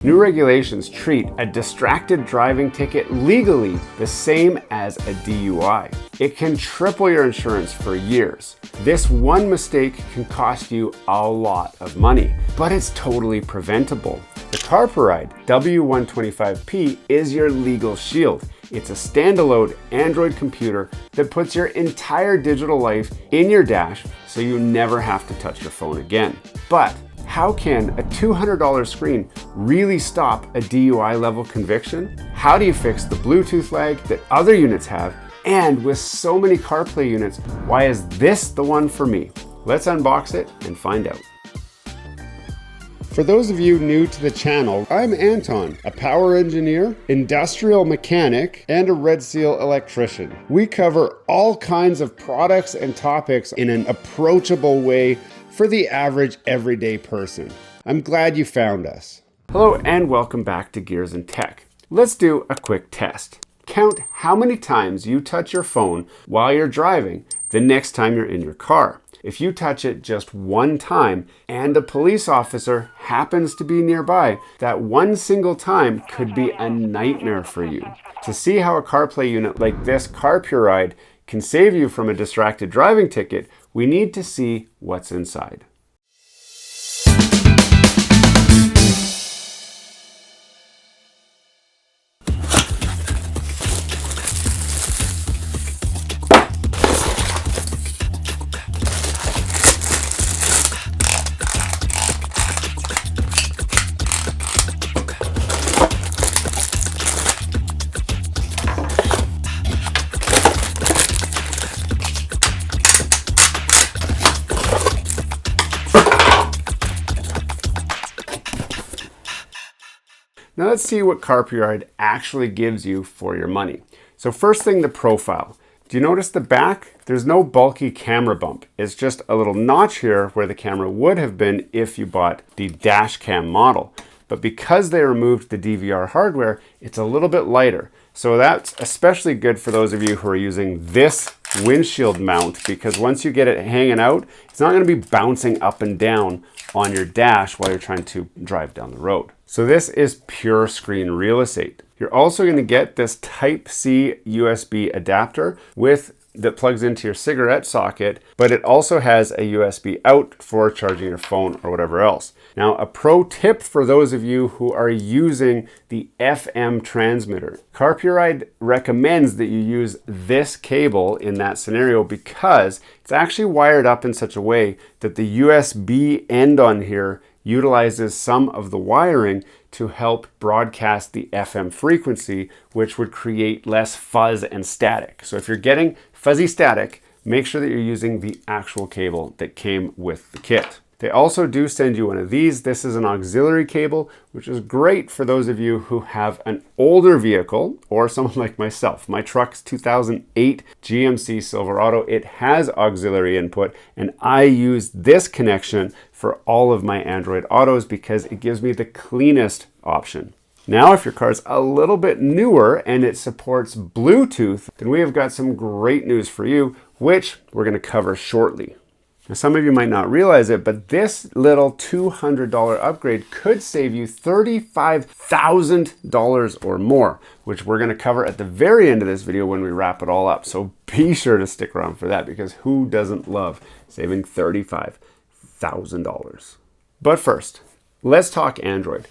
New regulations treat a distracted driving ticket legally the same as a DUI. It can triple your insurance for years. This one mistake can cost you a lot of money, but it's totally preventable. The Carpuride W125P is your legal shield. It's a standalone Android computer that puts your entire digital life in your dash so you never have to touch your phone again. But how can a $200 screen really stop a DUI level conviction? How do you fix the Bluetooth lag that other units have? And with so many Carplay units, why is this the one for me? Let's unbox it and find out. For those of you new to the channel, I'm Anton, a power engineer, industrial mechanic, and a Red Seal electrician. We cover all kinds of products and topics in an approachable way for the average everyday person. I'm glad you found us. Hello and welcome back to Gears and Tech. Let's do a quick test. Count how many times you touch your phone while you're driving the next time you're in your car. If you touch it just one time and a police officer happens to be nearby, that one single time could be a nightmare for you. To see how a CarPlay unit like this Carpuride can save you from a distracted driving ticket, we need to see what's inside. Now let's see what Carpuride actually gives you for your money. So first thing, the profile. Do you notice the back? There's no bulky camera bump. It's just a little notch here where the camera would have been if you bought the dash cam model. But because they removed the DVR hardware, it's a little bit lighter. So that's especially good for those of you who are using this windshield mount, because once you get it hanging out, it's not going to be bouncing up and down on your dash while you're trying to drive down the road. So this is pure screen real estate. You're also going to get this Type-C USB adapter that plugs into your cigarette socket, but it also has a USB out for charging your phone or whatever else. Now, a pro tip for those of you who are using the FM transmitter. Carpuride recommends that you use this cable in that scenario because it's actually wired up in such a way that the USB end on here utilizes some of the wiring to help broadcast the FM frequency, which would create less fuzz and static. So if you're getting fuzzy static, make sure that you're using the actual cable that came with the kit. They also do send you one of these. This is an auxiliary cable, which is great for those of you who have an older vehicle or someone like myself. My truck's 2008 GMC Silverado. It has auxiliary input, and I use this connection for all of my Android autos because it gives me the cleanest option. Now, if your car's a little bit newer and it supports Bluetooth, then we have got some great news for you, which we're going to cover shortly. Now, some of you might not realize it, but this little $200 upgrade could save you $35,000 or more, which we're going to cover at the very end of this video when we wrap it all up. So be sure to stick around for that, because who doesn't love saving $35,000? But first, let's talk Android.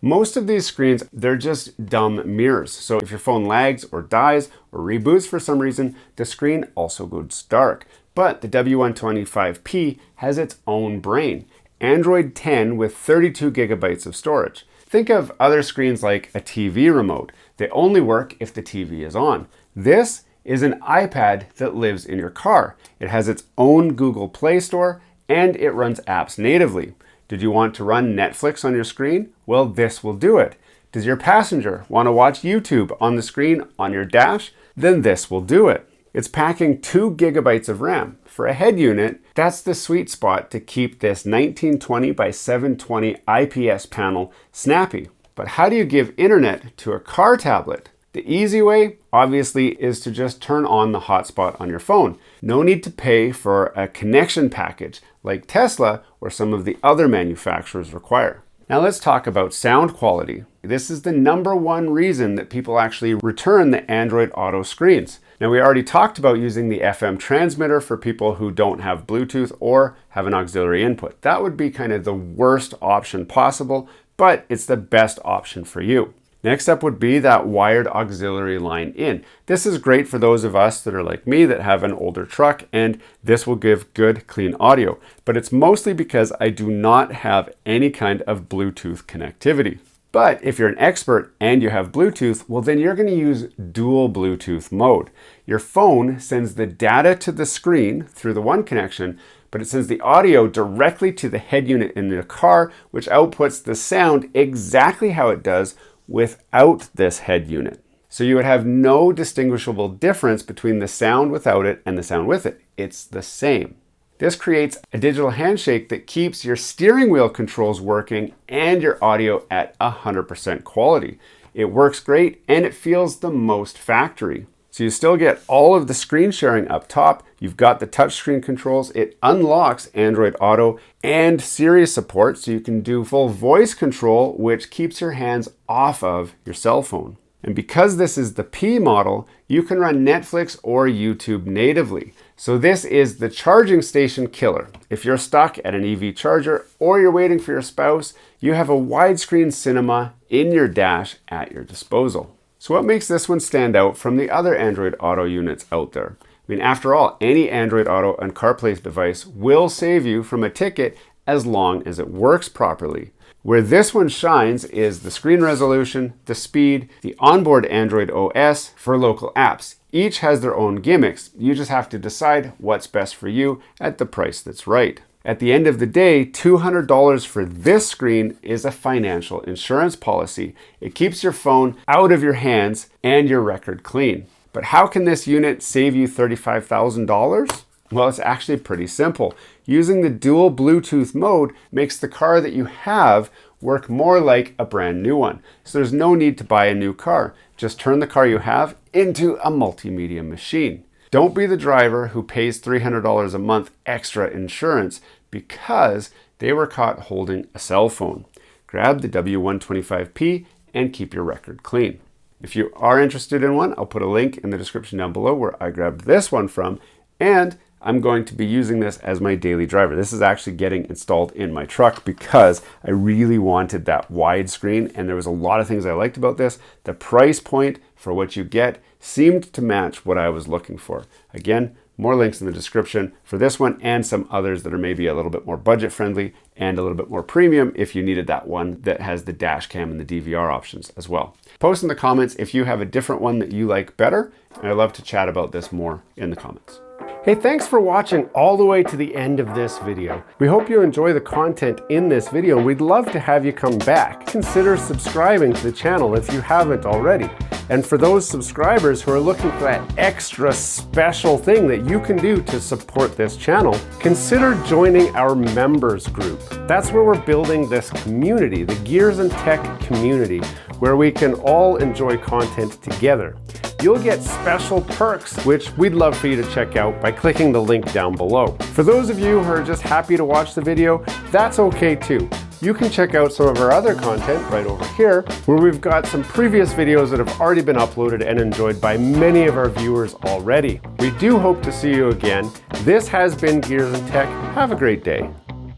Most of these screens, they're just dumb mirrors. So if your phone lags or dies or reboots for some reason, the screen also goes dark. But the W125P has its own brain. Android 10 with 32 gigabytes of storage. Think of other screens like a TV remote. They only work if the TV is on. This is an iPad that lives in your car. It has its own Google Play Store and it runs apps natively. Did you want to run Netflix on your screen? Well, this will do it. Does your passenger want to watch YouTube on the screen on your dash? Then this will do it. It's packing 2 gigabytes of RAM. For a head unit, that's the sweet spot to keep this 1920 by 720 IPS panel snappy. But how do you give internet to a car tablet? The The easy way, obviously, is to just turn on the hotspot on your phone. No need to pay for a connection package like Tesla or some of the other manufacturers require. Now let's talk about sound quality. This is the #1 reason that people actually return the Android Auto screens. Now we already talked about using the FM transmitter for people who don't have Bluetooth or have an auxiliary input. That would be kind of the worst option possible, but it's the best option for you. Next up would be that wired auxiliary line in. This is great for those of us that are like me that have an older truck, and this will give good, clean audio. But it's mostly because I do not have any kind of Bluetooth connectivity. But if you're an expert and you have Bluetooth, well then you're going to use dual Bluetooth mode. Your phone sends the data to the screen through the one connection, but it sends the audio directly to the head unit in the car, which outputs the sound exactly how it does without this head unit. So you would have no distinguishable difference between the sound without it and the sound with it. It's the same. This creates a digital handshake that keeps your steering wheel controls working and your audio at 100% quality. It works great and it feels the most factory. So you still get all of the screen sharing up top. You've got the touchscreen controls. It unlocks Android Auto and Siri support, so you can do full voice control, which keeps your hands off of your cell phone. And because this is the P model, you can run Netflix or YouTube natively. So this is the charging station killer. If you're stuck at an EV charger or you're waiting for your spouse, you have a widescreen cinema in your dash at your disposal. So what makes this one stand out from the other Android Auto units out there? I mean, after all, any Android Auto and Carplay device will save you from a ticket as long as it works properly. Where this one shines is the screen resolution, the speed, the onboard Android OS for local apps. Each has their own gimmicks. You just have to decide what's best for you at the price that's right. At the end of the day, $200 for this screen is a financial insurance policy. It keeps your phone out of your hands and your record clean. But how can this unit save you $35,000? Well, it's actually pretty simple. Using the dual Bluetooth mode makes the car that you have work more like a brand new one. So there's no need to buy a new car. Just turn the car you have into a multimedia machine. Don't be the driver who pays $300 a month extra insurance because they were caught holding a cell phone. Grab the W125P and keep your record clean. If you are interested in one, I'll put a link in the description down below where I grabbed this one from, and I'm going to be using this as my daily driver. This is actually getting installed in my truck because I really wanted that wide screen, and there was a lot of things I liked about this. The price point for what you get seemed to match what I was looking for. Again, more links in the description for this one and some others that are maybe a little bit more budget friendly and a little bit more premium if you needed that one that has the dash cam and the DVR options as well. Post in the comments if you have a different one that you like better, and I'd love to chat about this more in the comments. Hey, thanks for watching all the way to the end of this video. We hope you enjoy the content in this video, and we'd love to have you come back. Consider subscribing to the channel if you haven't already. And for those subscribers who are looking for that extra special thing that you can do to support this channel, consider joining our members group. That's where we're building this community, the Gears and Tech community, where we can all enjoy content together. You'll get special perks, which we'd love for you to check out by clicking the link down below. For those of you who are just happy to watch the video, that's okay too. You can check out some of our other content right over here, where we've got some previous videos that have already been uploaded and enjoyed by many of our viewers already. We do hope to see you again. This has been Gears and Tech. Have a great day.